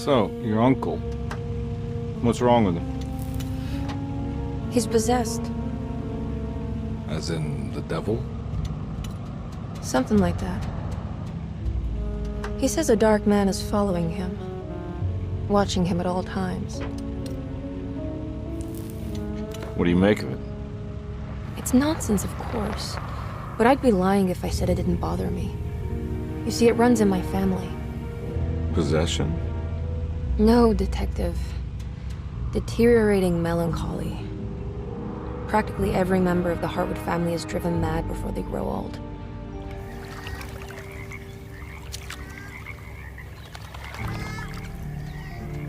So, your uncle. What's wrong with him? He's possessed. As in the devil? Something like that. He says a dark man is following him, watching him at all times. What do you make of it? It's nonsense, of course, but I'd be lying if I said it didn't bother me. You see, it runs in my family. Possession? No, Detective. Deteriorating melancholy. Practically every member of the Hartwood family is driven mad before they grow old.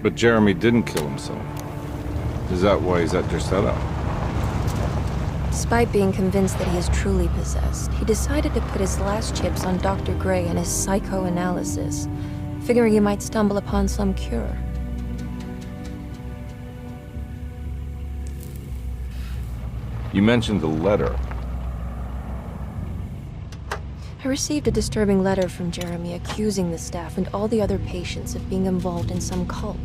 But Jeremy didn't kill himself. Is that why he's at Derceto? Despite being convinced that he is truly possessed, he decided to put his last chips on Dr. Gray and his psychoanalysis, figuring he might stumble upon some cure. You mentioned the letter. I received a disturbing letter from Jeremy accusing the staff and all the other patients of being involved in some cult.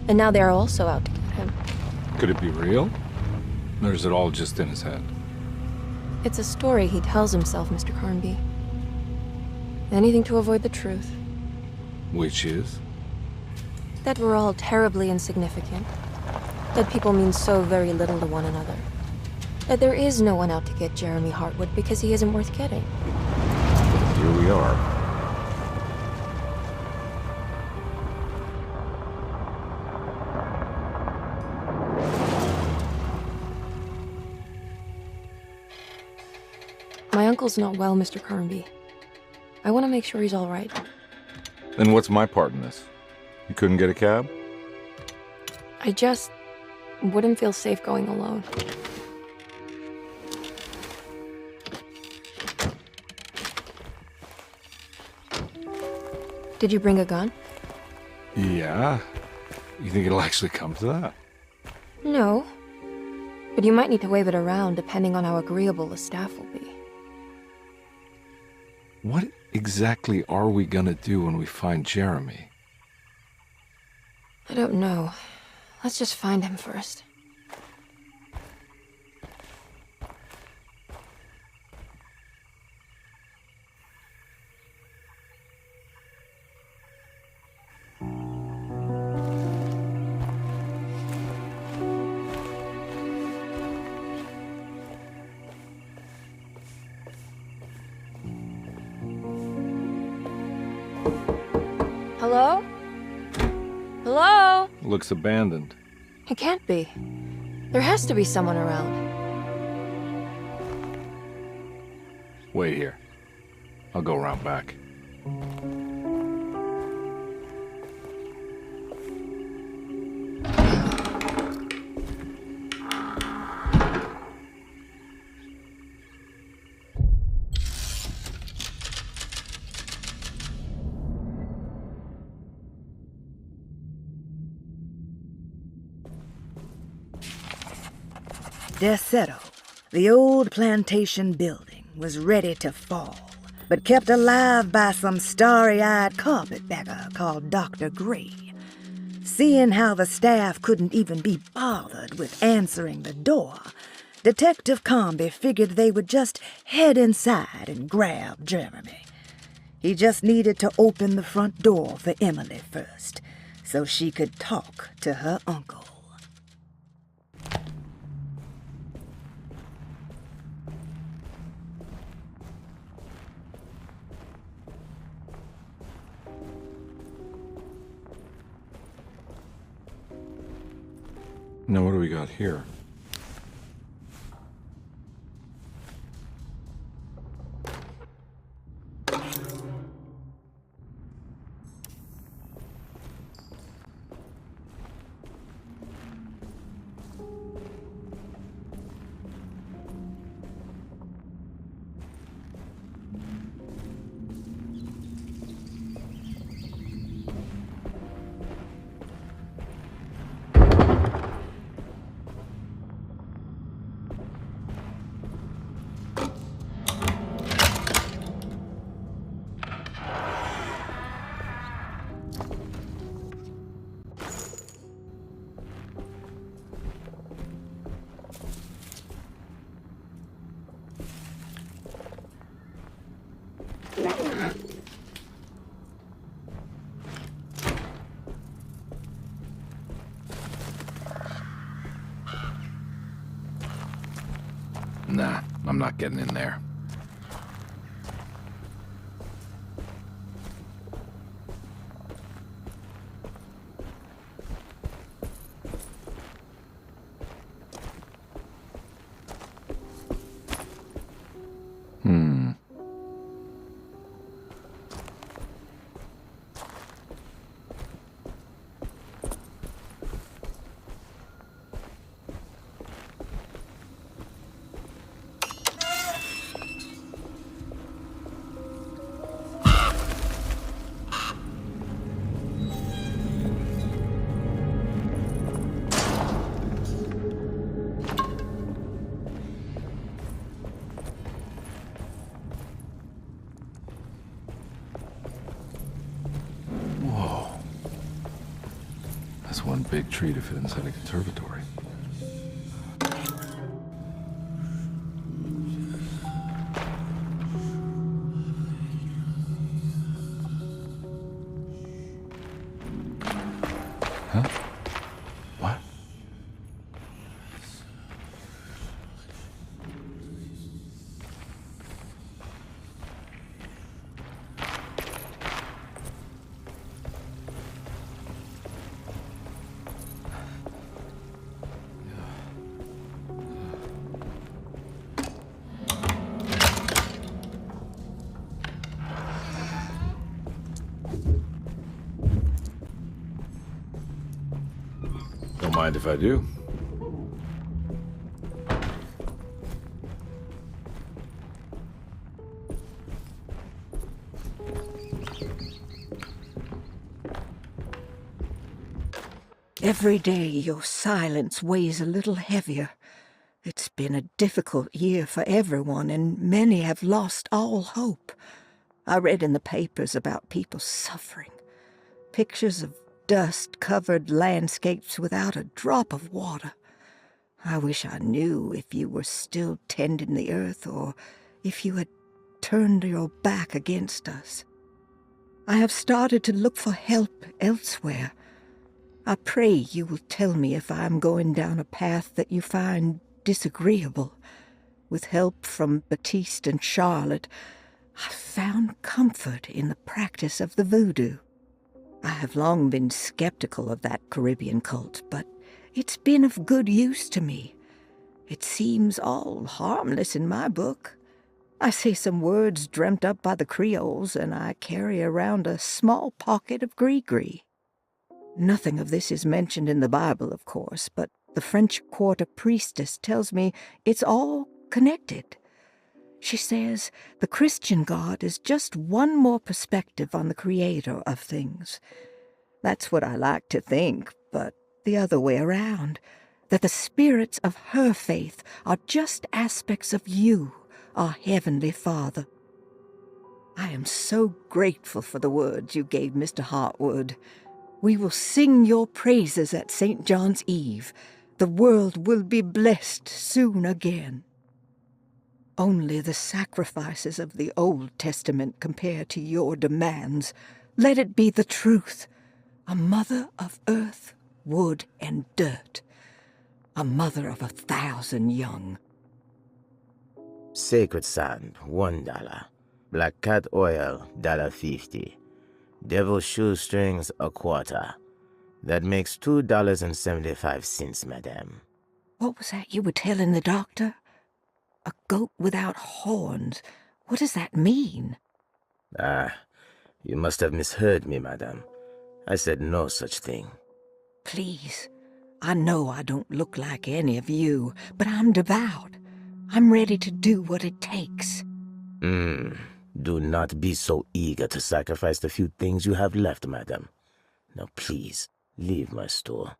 And now they are also out to get him. Could it be real? Or is it all just in his head? It's a story he tells himself, Mr. Carnby. Anything to avoid the truth. Which is? That we're all terribly insignificant. That people mean so very little to one another. That there is no one out to get Jeremy Hartwood because he isn't worth getting. Here we are. My uncle's not well, Mr. Carnby. I want to make sure he's all right. Then what's my part in this? You couldn't get a cab? I just wouldn't feel safe going alone. Did you bring a gun? Yeah. You think it'll actually come to that? No. But you might need to wave it around depending on how agreeable the staff will be. What exactly are we gonna do when we find Jeremy? I don't know. Let's just find him first. Hello? Hello? Looks abandoned. It can't be. There has to be someone around. Wait here. I'll go around back. Derceto, the old plantation building, was ready to fall, but kept alive by some starry-eyed carpetbagger called Dr. Gray. Seeing how the staff couldn't even be bothered with answering the door, Detective Carnby figured they would just head inside and grab Jeremy. He just needed to open the front door for Emily first, so she could talk to her uncle. Now what do we got here? Nah, I'm not getting in there. That's one big tree to fit inside a conservatory. Huh? What? Don't mind if I do. Every day your silence weighs a little heavier. It's been a difficult year for everyone, and many have lost all hope. I read in the papers about people suffering. Pictures of dust-covered landscapes without a drop of water. I wish I knew if you were still tending the earth or if you had turned your back against us. I have started to look for help elsewhere. I pray you will tell me if I am going down a path that you find disagreeable. With help from Baptiste and Charlotte, I found comfort in the practice of the voodoo. I have long been skeptical of that Caribbean cult, but it's been of good use to me. It seems all harmless in my book. I say some words dreamt up by the Creoles, and I carry around a small pocket of gris-gris. Nothing of this is mentioned in the Bible, of course, but the French Quarter priestess tells me it's all connected. She says the Christian God is just one more perspective on the creator of things. That's what I like to think, but the other way around, that the spirits of her faith are just aspects of you, our Heavenly Father. I am so grateful for the words you gave Mr. Hartwood. We will sing your praises at St. John's Eve. The world will be blessed soon again. Only the sacrifices of the Old Testament compare to your demands. Let it be the truth. A mother of earth, wood, and dirt. A mother of 1,000 young. Sacred sand, $1. Black cat oil, $1.50. Devil shoestrings, $0.25. That makes $2.75, madame. What was that you were telling the doctor? A goat without horns. What does that mean? Ah, you must have misheard me, madame. I said no such thing. Please, I know I don't look like any of you, but I'm devout. I'm ready to do what it takes. Do not be so eager to sacrifice the few things you have left, madame. Now please, leave my store.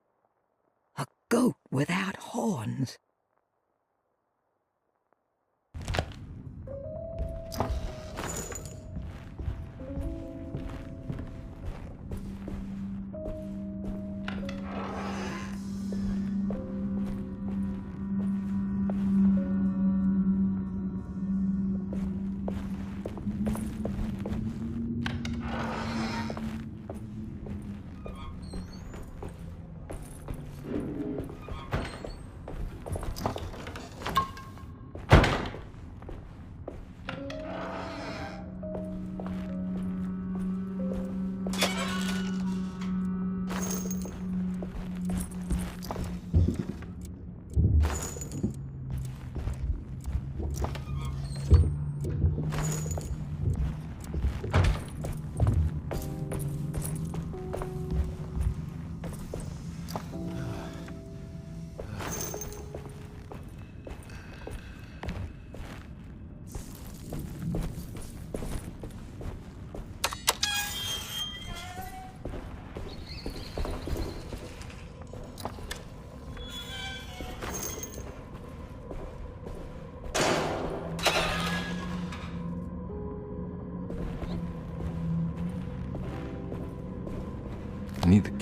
A goat without horns.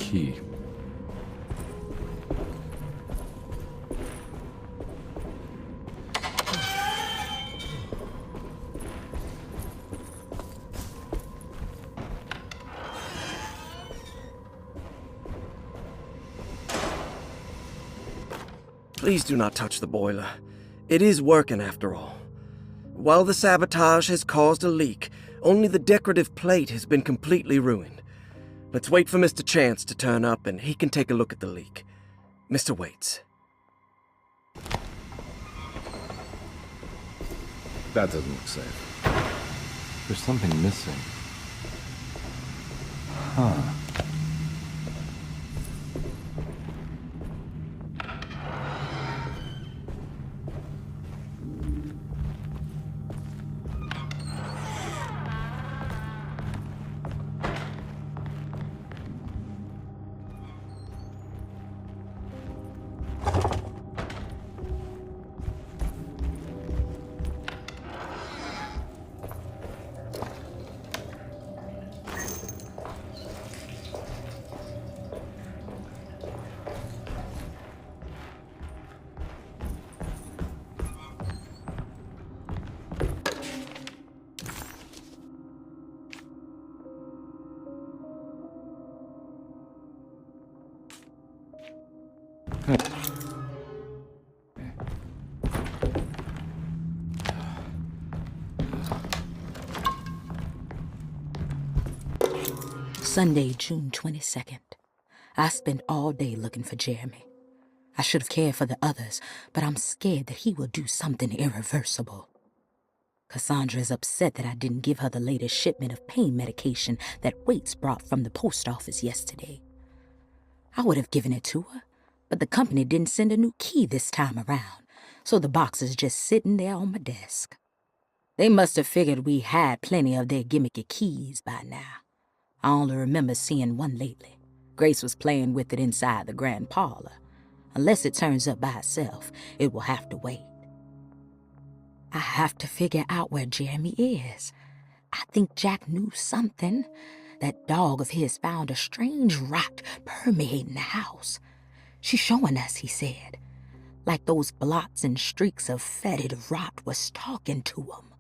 key. Please do not touch the boiler. It is working after all. While the sabotage has caused a leak, only the decorative plate has been completely ruined. Let's wait for Mr. Chance to turn up and he can take a look at the leak. Mr. Waits. That doesn't look safe. There's something missing. Huh. Sunday, June 22nd. I spent all day looking for Jeremy. I should have cared for the others, but I'm scared that he will do something irreversible. Cassandra is upset that I didn't give her the latest shipment of pain medication that Waits brought from the post office yesterday. I would have given it to her, but the company didn't send a new key this time around, so the box is just sitting there on my desk. They must have figured we had plenty of their gimmicky keys by now. I only remember seeing one lately. Grace was playing with it inside the grand parlor. Unless it turns up by itself, it will have to wait. I have to figure out where Jeremy is. I think Jack knew something. That dog of his found a strange rot permeating the house. She's showing us, he said. Like those blots and streaks of fetid rot was talking to him.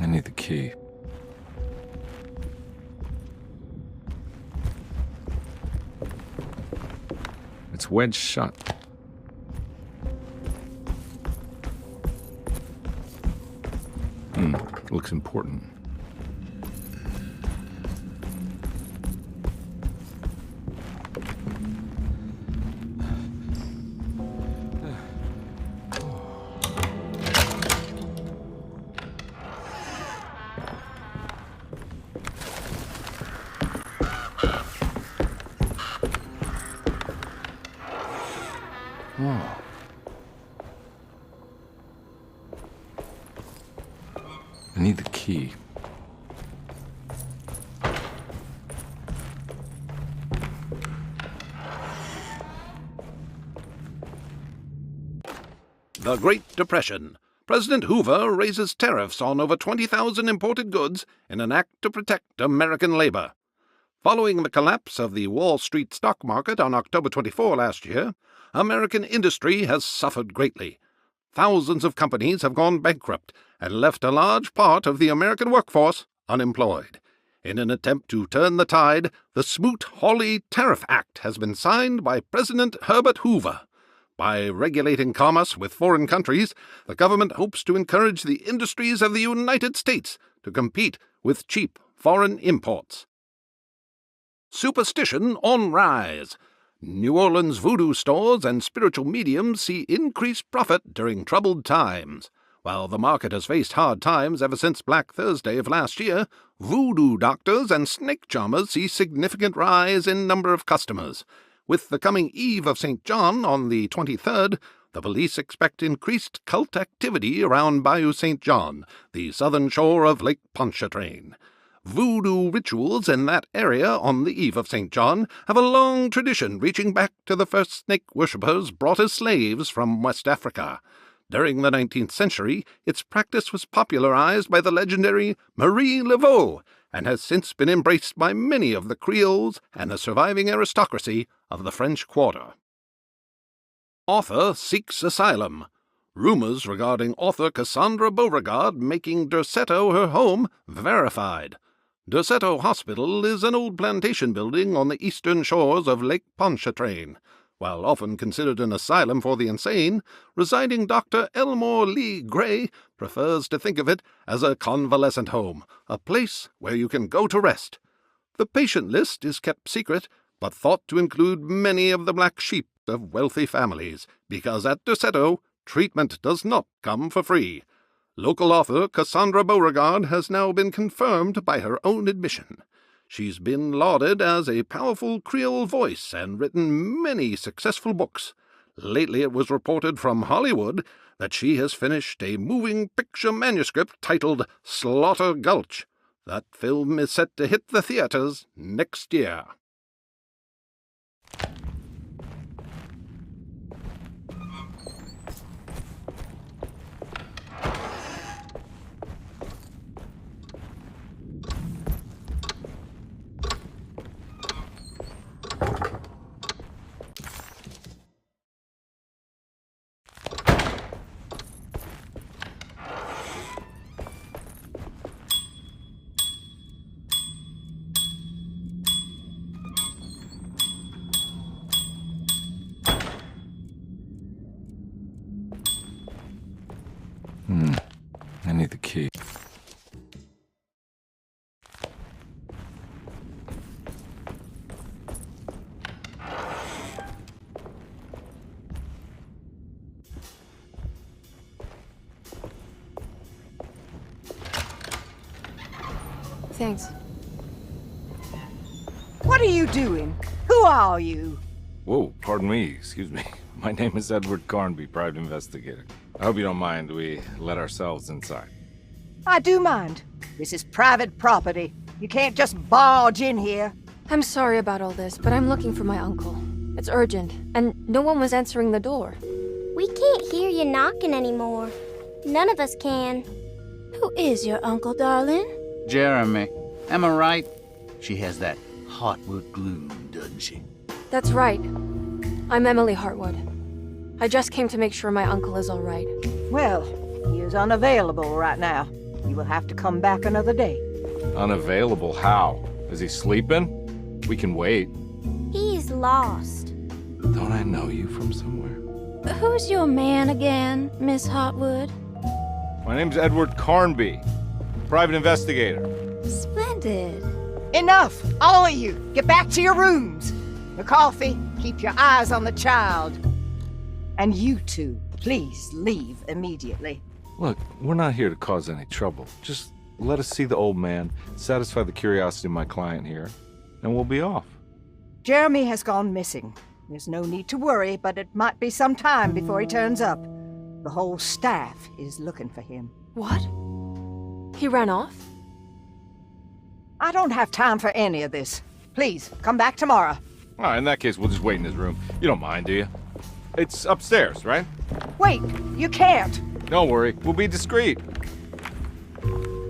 I need the key. It's wedged shut. Looks important. I need the key. The Great Depression. President Hoover raises tariffs on over 20,000 imported goods in an act to protect American labor. Following the collapse of the Wall Street stock market on October 24 last year, American industry has suffered greatly. Thousands of companies have gone bankrupt and left a large part of the American workforce unemployed. In an attempt to turn the tide, the Smoot-Hawley Tariff Act has been signed by President Herbert Hoover. By regulating commerce with foreign countries, the government hopes to encourage the industries of the United States to compete with cheap foreign imports. Superstition on rise. New Orleans voodoo stores and spiritual mediums see increased profit during troubled times. While the market has faced hard times ever since Black Thursday of last year, voodoo doctors and snake charmers see significant rise in number of customers. With the coming Eve of St. John on the 23rd, the police expect increased cult activity around Bayou St. John, the southern shore of Lake Pontchartrain. Voodoo rituals in that area on the eve of St. John have a long tradition reaching back to the first snake worshippers brought as slaves from West Africa. During the 19th century, its practice was popularized by the legendary Marie Laveau and has since been embraced by many of the Creoles and the surviving aristocracy of the French Quarter. Author seeks asylum. Rumors regarding author Cassandra Beauregard making Derceto her home verified. Derceto Hospital is an old plantation building on the eastern shores of Lake Pontchartrain. While often considered an asylum for the insane, residing Dr. Elmore Lee Gray prefers to think of it as a convalescent home, a place where you can go to rest. The patient list is kept secret, but thought to include many of the black sheep of wealthy families, because at Derceto, treatment does not come for free. Local author Cassandra Beauregard has now been confirmed by her own admission. She's been lauded as a powerful Creole voice and written many successful books. Lately it was reported from Hollywood that she has finished a moving picture manuscript titled Slaughter Gulch. That film is set to hit the theaters next year. I need the key. Thanks. What are you doing? Who are you? Whoa, pardon me, excuse me. My name is Edward Carnby, private investigator. I hope you don't mind we let ourselves inside. I do mind. This is private property. You can't just barge in here. I'm sorry about all this, but I'm looking for my uncle. It's urgent, and no one was answering the door. We can't hear you knocking anymore. None of us can. Who is your uncle, darling? Jeremy. Am I right? She has that Hartwood gloom, doesn't she? That's right. I'm Emily Hartwood. I just came to make sure my uncle is all right. Well, he is unavailable right now. You will have to come back another day. Unavailable? How? Is he sleeping? We can wait. He's lost. Don't I know you from somewhere? Who's your man again, Miss Hartwood? My name's Edward Carnby, private investigator. Splendid. Enough! All of you! Get back to your rooms! McCarthy, keep your eyes on the child. And you two, please leave immediately. Look, we're not here to cause any trouble. Just let us see the old man, satisfy the curiosity of my client here, and we'll be off. Jeremy has gone missing. There's no need to worry, but it might be some time before he turns up. The whole staff is looking for him. What? He ran off? I don't have time for any of this. Please, come back tomorrow. All right, in that case, we'll just wait in his room. You don't mind, do you? It's upstairs, right? Wait, you can't. Don't worry, we'll be discreet.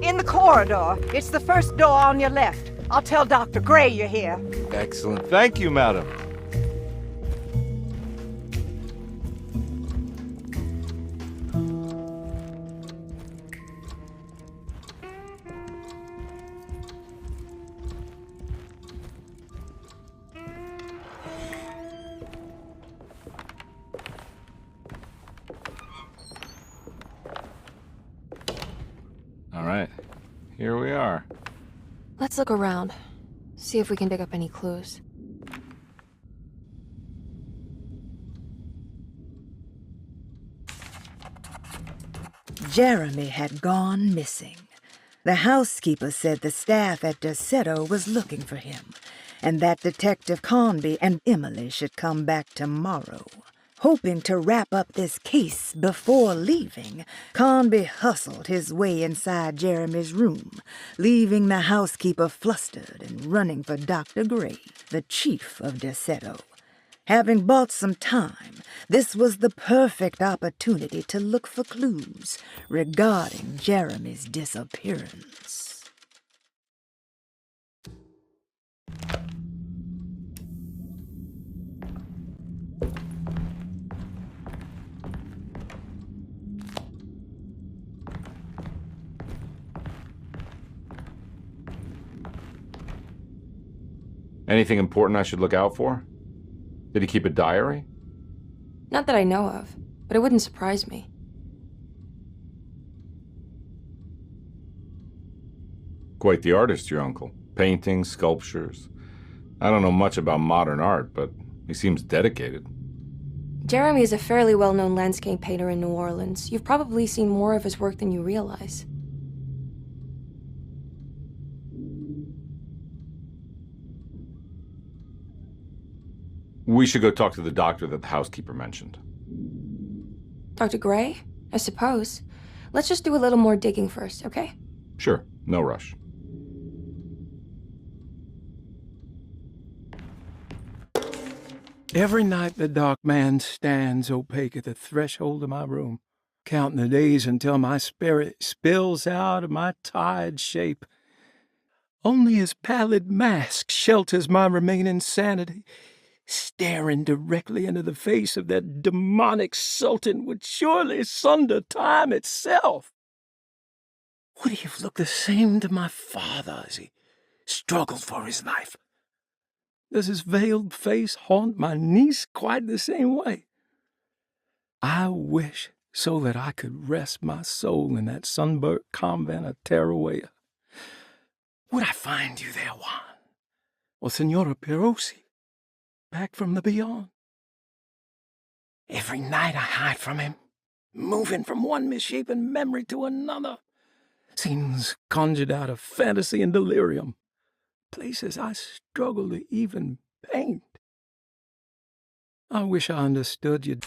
In the corridor. It's the first door on your left. I'll tell Dr. Gray you're here. Excellent. Thank you, madam. All right, here we are. Let's look around. See if we can dig up any clues. Jeremy had gone missing. The housekeeper said the staff at Derceto was looking for him, and that Detective Carnby and Emily should come back tomorrow. Hoping to wrap up this case before leaving, Carnby hustled his way inside Jeremy's room, leaving the housekeeper flustered and running for Dr. Gray, the chief of Derceto. Having bought some time, this was the perfect opportunity to look for clues regarding Jeremy's disappearance. Anything important I should look out for? Did he keep a diary? Not that I know of, but it wouldn't surprise me. Quite the artist, your uncle. Paintings, sculptures. I don't know much about modern art, but he seems dedicated. Jeremy is a fairly well-known landscape painter in New Orleans. You've probably seen more of his work than you realize. We should go talk to the doctor that the housekeeper mentioned. Dr. Gray? I suppose. Let's just do a little more digging first, okay? Sure, no rush. Every night the dark man stands opaque at the threshold of my room, counting the days until my spirit spills out of my tired shape. Only his pallid mask shelters my remaining sanity. Staring directly into the face of that demonic sultan would surely sunder time itself. Would he have looked the same to my father as he struggled for his life? Does his veiled face haunt my niece quite the same way? I wish so that I could rest my soul in that sunburnt convent of Tarawea. Would I find you there, Juan? Or Senora Perosi? Back from the beyond. Every night I hide from him, moving from one misshapen memory to another. Scenes conjured out of fantasy and delirium. Places I struggle to even paint. I wish I understood you.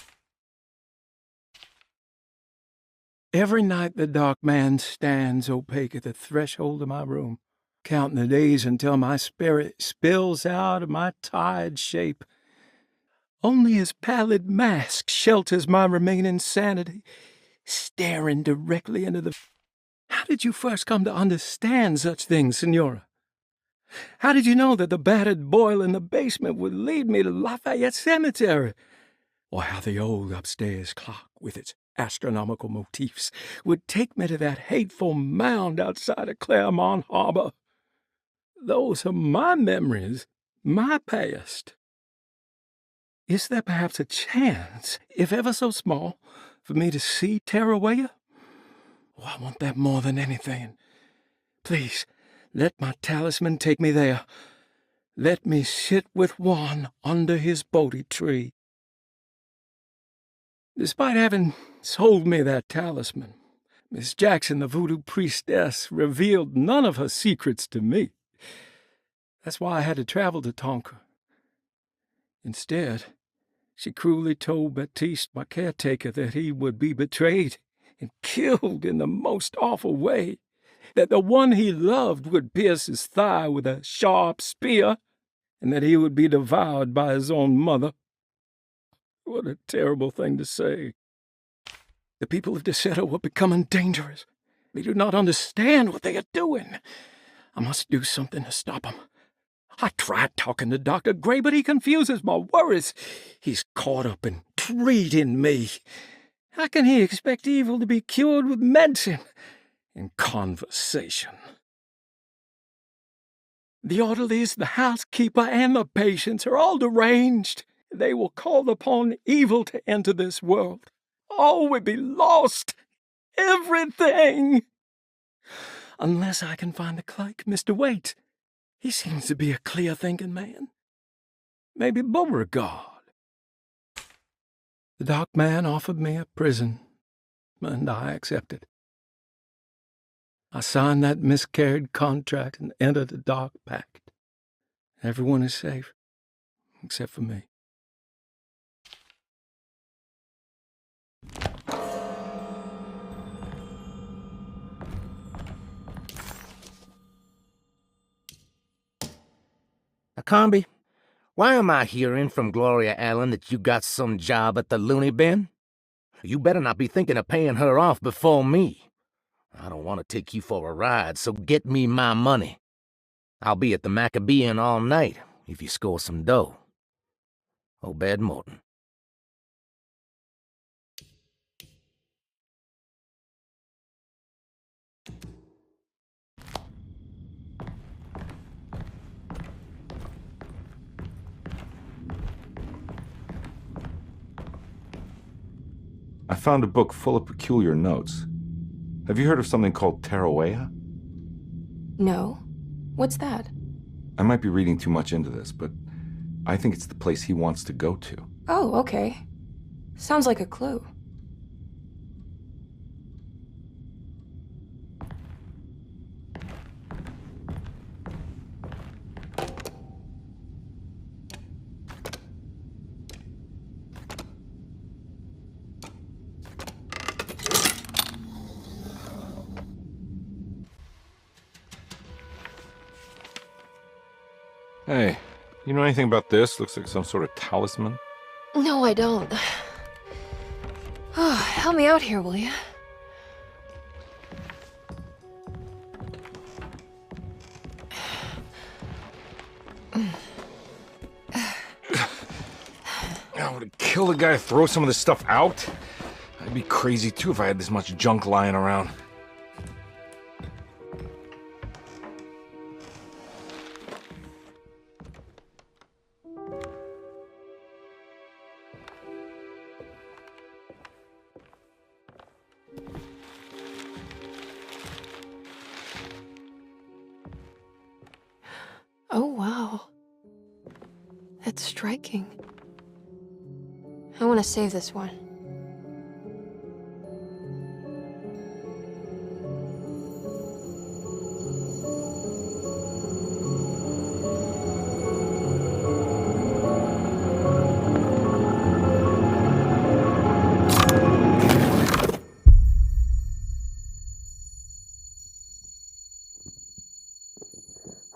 Every night the dark man stands opaque at the threshold of my room, counting the days until my spirit spills out of my tired shape. Only his pallid mask shelters my remaining sanity, staring directly into the... How did you first come to understand such things, Senora? How did you know that the battered boil in the basement would lead me to Lafayette Cemetery? Or how the old upstairs clock, with its astronomical motifs, would take me to that hateful mound outside of Claremont Harbor? Those are my memories, my past. Is there perhaps a chance, if ever so small, for me to see Tarawea? Oh, I want that more than anything. Please, let my talisman take me there. Let me sit with Juan under his Bodhi tree. Despite having sold me that talisman, Miss Jackson, the voodoo priestess, revealed none of her secrets to me. That's why I had to travel to Tonka. Instead, she cruelly told Baptiste, my caretaker, that he would be betrayed and killed in the most awful way, that the one he loved would pierce his thigh with a sharp spear, and that he would be devoured by his own mother. What a terrible thing to say. The people of Derceto are becoming dangerous. They do not understand what they are doing. I must do something to stop them. I tried talking to Dr. Gray, but he confuses my worries. He's caught up in treating me. How can he expect evil to be cured with medicine and conversation? The orderlies, the housekeeper, and the patients are all deranged. They will call upon evil to enter this world. All will be lost. Everything. Unless I can find the clerk, Mr. Waite. He seems to be a clear-thinking man. Maybe Beauregard. The dark man offered me a prison, and I accepted. I signed that miscarried contract and entered the dark pact. Everyone is safe, except for me. Carnby, why am I hearing from Gloria Allen that you got some job at the loony bin? You better not be thinking of paying her off before me. I don't want to take you for a ride, so get me my money. I'll be at the Maccabean all night if you score some dough. Obed Morton. I found a book full of peculiar notes. Have you heard of something called Tarawea? No. What's that? I might be reading too much into this, but I think it's the place he wants to go to. Oh, okay. Sounds like a clue. Hey, you know anything about this? Looks like some sort of talisman. No, I don't. Oh, help me out here, will you? I would kill the guy to throw some of this stuff out. I'd be crazy too if I had this much junk lying around. Oh, wow. That's striking. I want to save this one.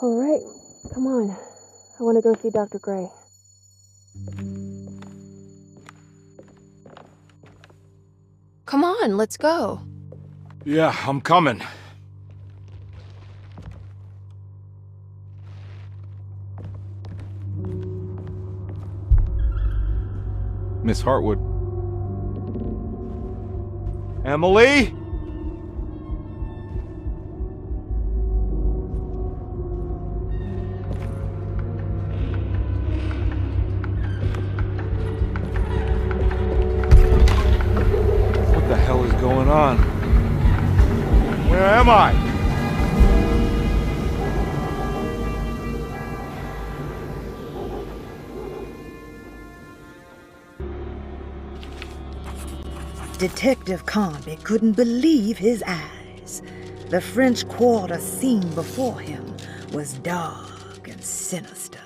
All right, come on. I want to go see Dr. Gray. Come on, let's go. Yeah, I'm coming. Miss Hartwood. Emily? What the hell is going on? Where am I? Detective Carnby couldn't believe his eyes. The French Quarter scene before him was dark and sinister.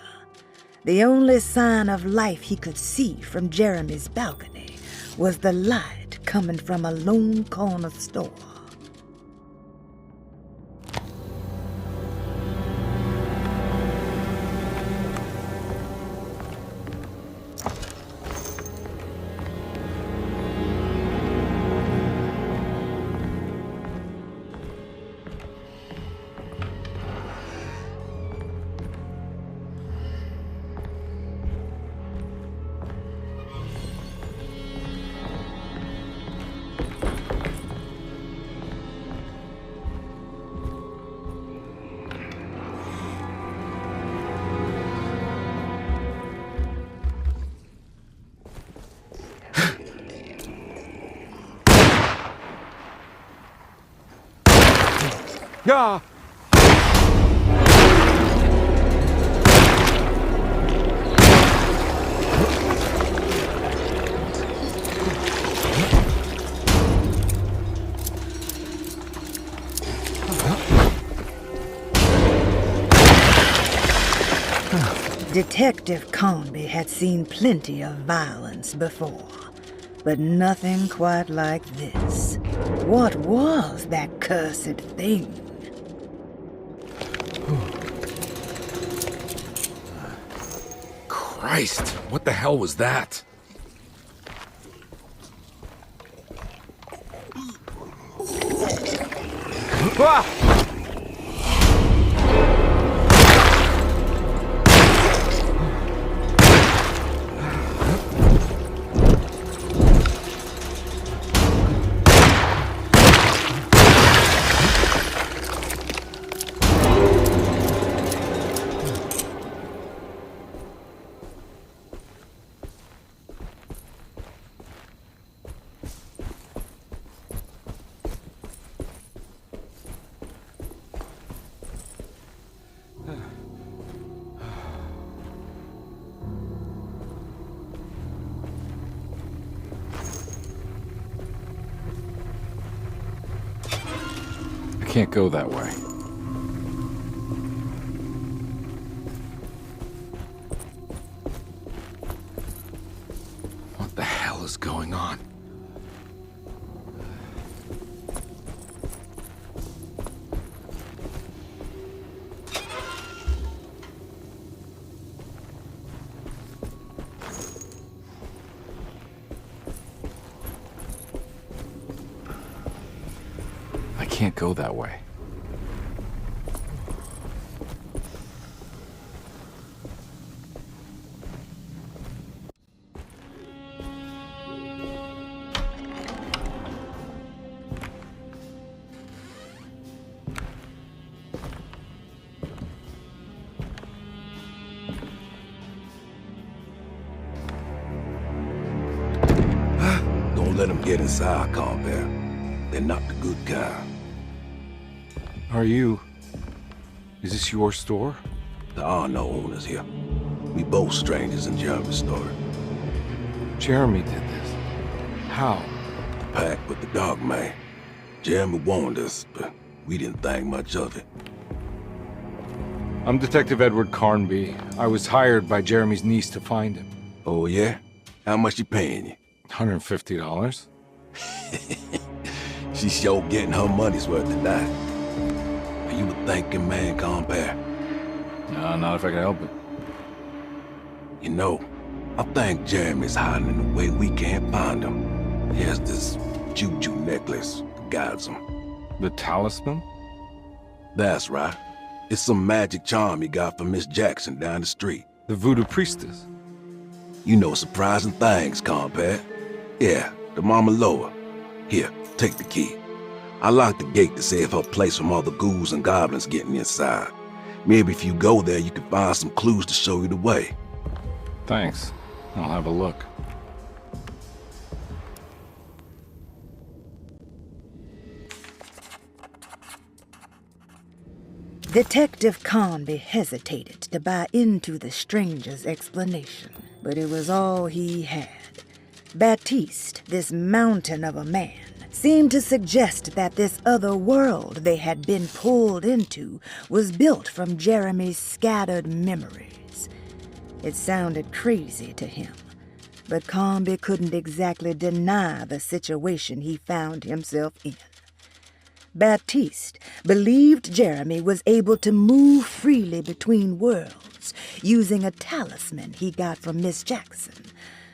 The only sign of life he could see from Jeremy's balcony was the light coming from a lone corner store. Yeah. Detective Carnby had seen plenty of violence before, but nothing quite like this. What was that cursed thing? Christ, what the hell was that? I can't go that way. What the hell is going on? I can't go that way. Don't let them get inside, Carnby. They're not the good kind. Are you... Is this your store? There are no owners here. We both strangers in Jeremy's story. Jeremy did this. How? The pact with the dog man. Jeremy warned us, but we didn't think much of it. I'm Detective Edward Carnby. I was hired by Jeremy's niece to find him. Oh, yeah? How much she paying you? $150. She's sure getting her money's worth tonight. Are you a thinking man, Carnby? No, not if I can help it. You know, I think Jeremy's hiding in a way we can't find him. He has this juju necklace that guides him. The talisman? That's right. It's some magic charm he got from Miss Jackson down the street. The voodoo priestess? You know surprising things, Carnby. Yeah, the Mama Loa. Here, take the key. I locked the gate to save her place from all the ghouls and goblins getting inside. Maybe if you go there, you can find some clues to show you the way. Thanks. I'll have a look. Detective Carnby hesitated to buy into the stranger's explanation, but it was all he had. Baptiste, this mountain of a man, seemed to suggest that this other world they had been pulled into was built from Jeremy's scattered memories. It sounded crazy to him, but Carnby couldn't exactly deny the situation he found himself in. Baptiste believed Jeremy was able to move freely between worlds using a talisman he got from Miss Jackson,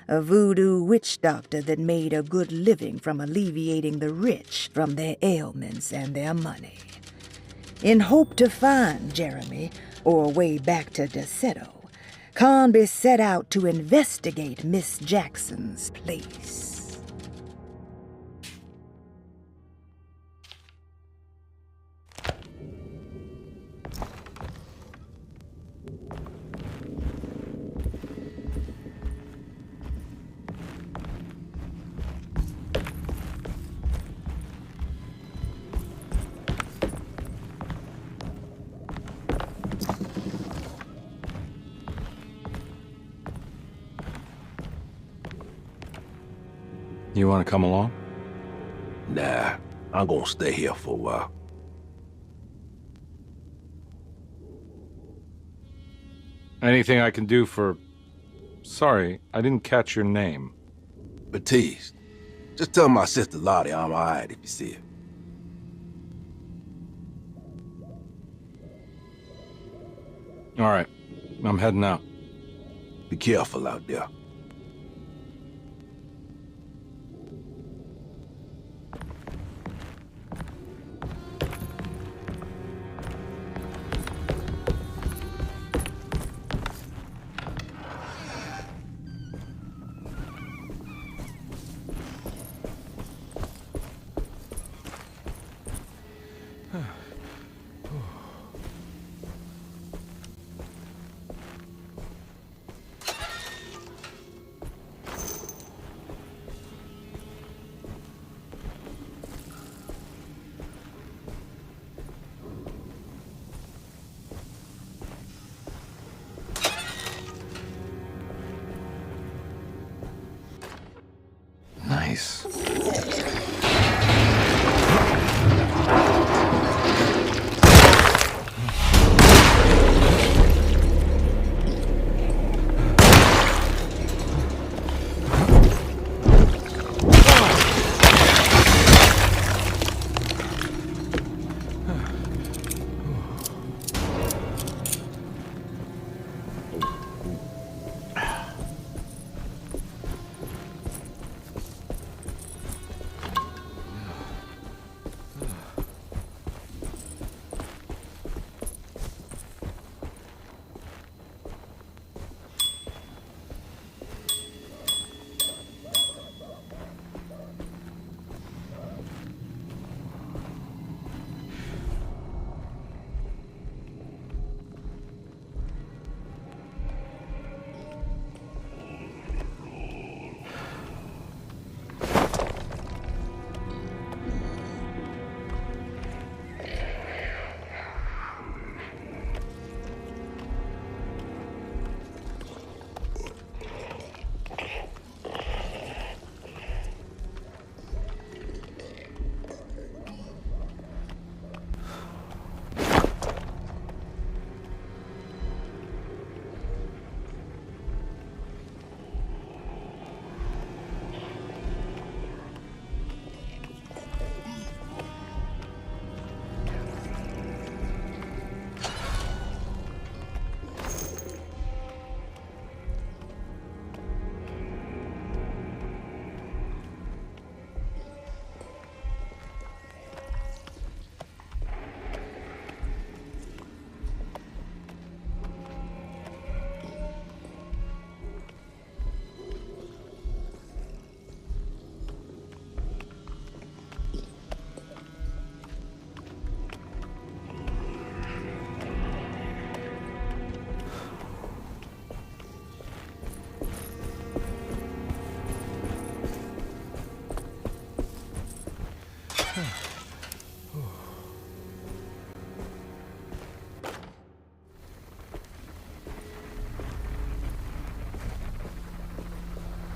a voodoo witch doctor that made a good living from alleviating the rich from their ailments and their money. In hope to find Jeremy, or a way back to Derceto, Carnby set out to investigate Miss Jackson's place. You want to come along? Nah, I'm gonna stay here for a while. Anything I can do for... Sorry, I didn't catch your name. Baptiste. Just tell my sister Lottie I'm alright if you see her. All right, I'm heading out. Be careful out there. Nice.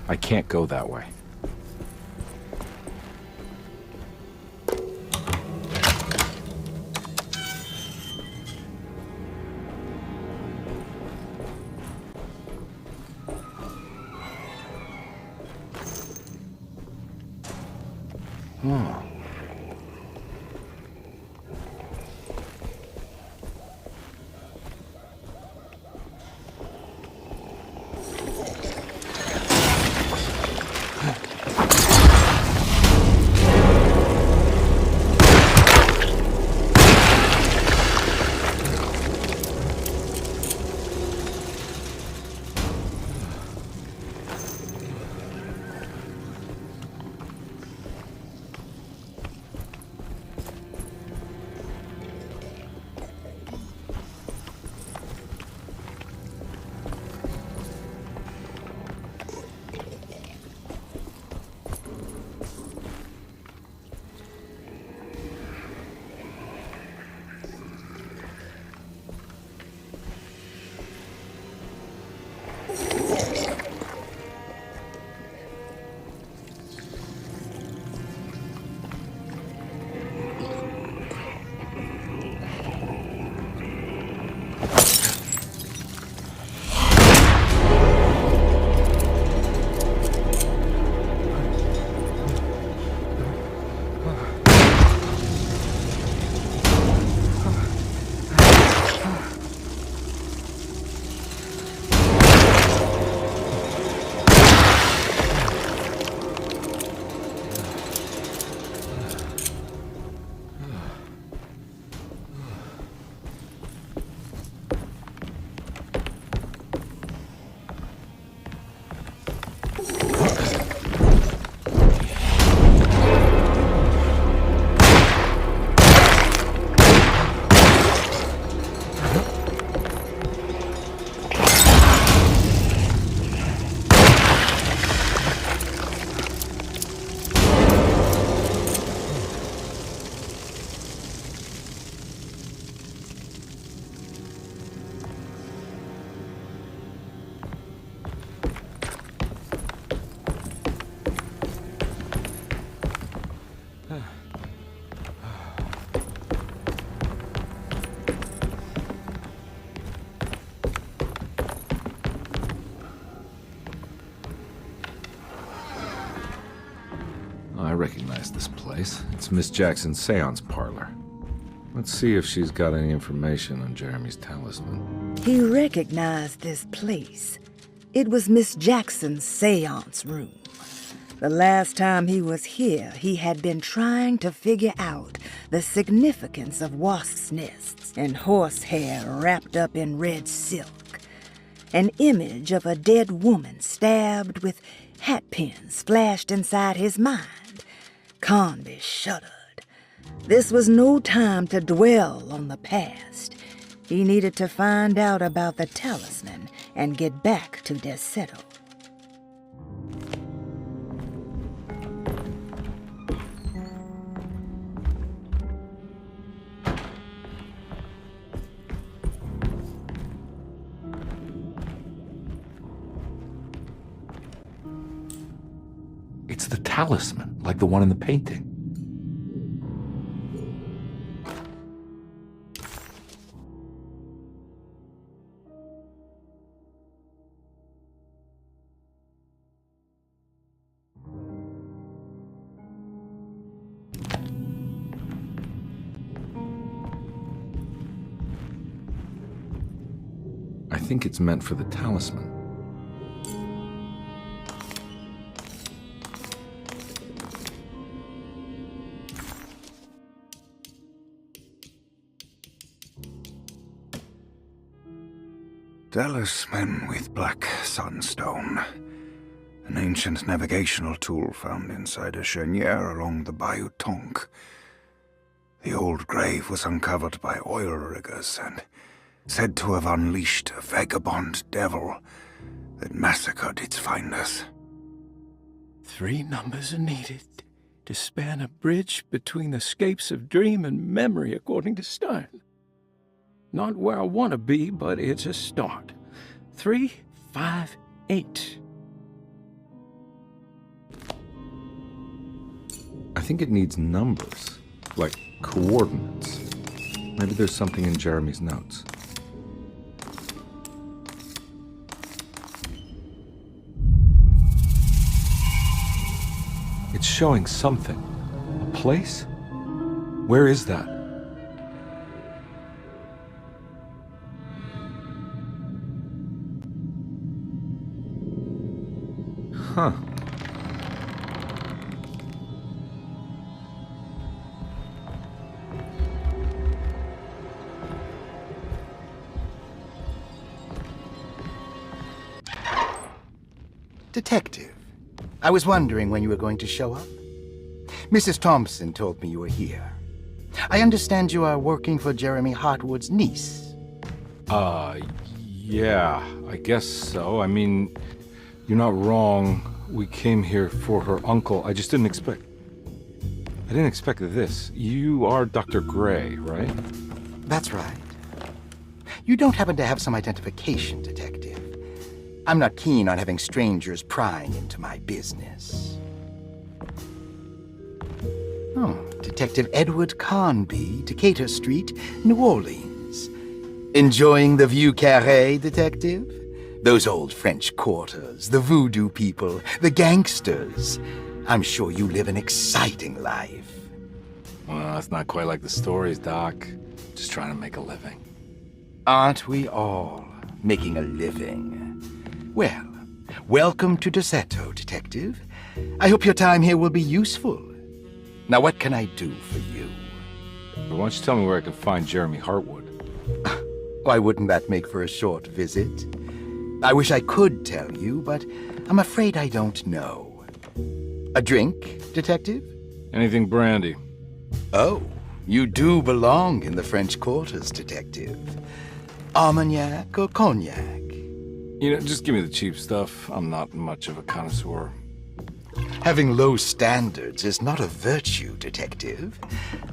I can't go that way. recognize this place. It's Miss Jackson's seance parlor. Let's see if she's got any information on Jeremy's talisman. He recognized this place. It was Miss Jackson's seance room. The last time he was here, he had been trying to figure out the significance of wasps' nests and horsehair wrapped up in red silk. An image of a dead woman stabbed with hatpins flashed inside his mind. Carnby shuddered. This was no time to dwell on the past. He needed to find out about the talisman and get back to Derceto. It's the talisman, like the one in the painting. I think it's meant for the talisman. Talisman with black sunstone. An ancient navigational tool found inside a cheniere along the Bayou Tonk. The old grave was uncovered by oil riggers and said to have unleashed a vagabond devil that massacred its finders. 3 numbers are needed to span a bridge between the scapes of dream and memory, according to Stein. Not where I want to be, but it's a start. 3, 5, 8. I think it needs numbers, like coordinates. Maybe there's something in Jeremy's notes. It's showing something. A place? Where is that? Huh. Detective, I was wondering when you were going to show up. Mrs. Thompson told me you were here. I understand you are working for Jeremy Hartwood's niece. Yeah, I guess so. I mean, you're not wrong. We came here for her uncle. I didn't expect this. You are Dr. Gray, right? That's right. You don't happen to have some identification, Detective. I'm not keen on having strangers prying into my business. Oh, Detective Edward Carnby, Decatur Street, New Orleans. Enjoying the Vieux Carré, Detective? Those old French quarters, the voodoo people, the gangsters. I'm sure you live an exciting life. Well, it's not quite like the stories, Doc. Just trying to make a living. Aren't we all making a living? Well, welcome to Derceto, Detective. I hope your time here will be useful. Now, what can I do for you? But why don't you tell me where I can find Jeremy Hartwood? Why wouldn't that make for a short visit? I wish I could tell you, but I'm afraid I don't know. A drink, Detective? Anything brandy. Oh, you do belong in the French quarters, Detective. Armagnac or cognac? You know, just give me the cheap stuff. I'm not much of a connoisseur. Having low standards is not a virtue, Detective.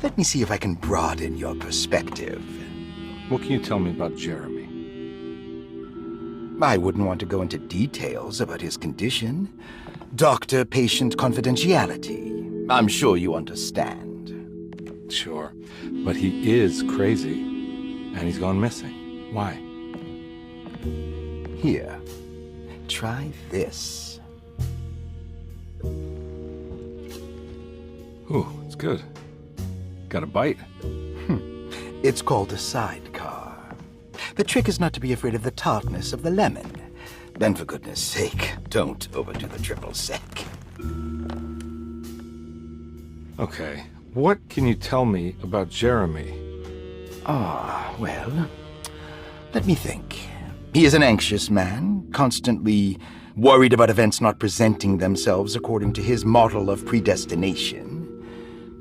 Let me see if I can broaden your perspective. What can you tell me about Jeremy? I wouldn't want to go into details about his condition. Doctor-patient confidentiality. I'm sure you understand. Sure, but he is crazy, and he's gone missing. Why? Here, try this. Ooh, it's good. Got a bite? It's called a sidecar. The trick is not to be afraid of the tartness of the lemon. Then, for goodness sake, don't overdo the triple sec. Okay, what can you tell me about Jeremy? Well, let me think. He is an anxious man, constantly worried about events not presenting themselves according to his model of predestination.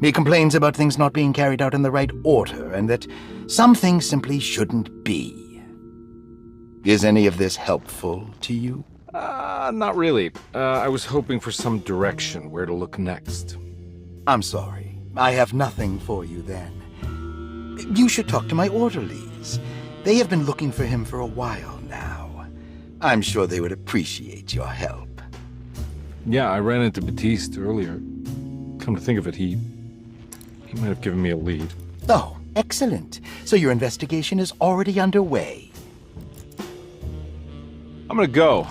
He complains about things not being carried out in the right order, and that some things simply shouldn't be. Is any of this helpful to you? Not really. I was hoping for some direction where to look next. I'm sorry. I have nothing for you then. You should talk to my orderlies. They have been looking for him for a while now. I'm sure they would appreciate your help. Yeah, I ran into Batiste earlier. Come to think of it, he might have given me a lead. Oh, excellent. So your investigation is already underway. I'm gonna go,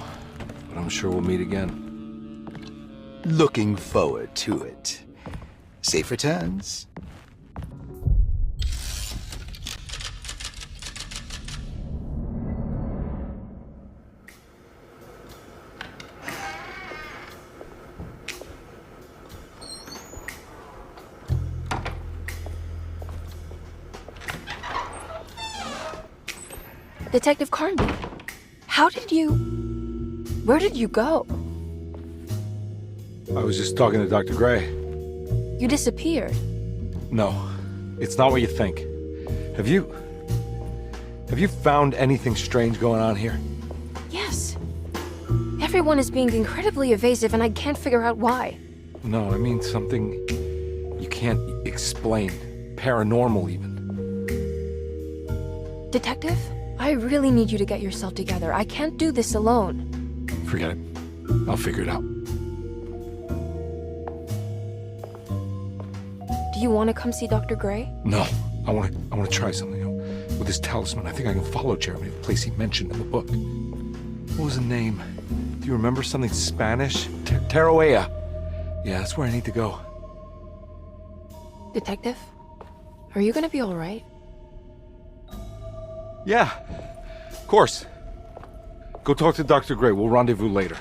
but I'm sure we'll meet again. Looking forward to it. Safe returns. Detective Carnby, where did you go? I was just talking to Dr. Gray. You disappeared. No, it's not what you think. Have you found anything strange going on here? Yes. Everyone is being incredibly evasive and I can't figure out why. No, I mean something you can't explain. Paranormal, even. Detective, I really need you to get yourself together. I can't do this alone. Forget it. I'll figure it out. Do you want to come see Dr. Gray? No, I want to try something. With this talisman, I think I can follow Jeremy to the place he mentioned in the book. What was the name? Do you remember something Spanish? Tarawea. Yeah, that's where I need to go. Detective, are you gonna be all right? Yeah, of course. Go talk to Dr. Gray. We'll rendezvous later.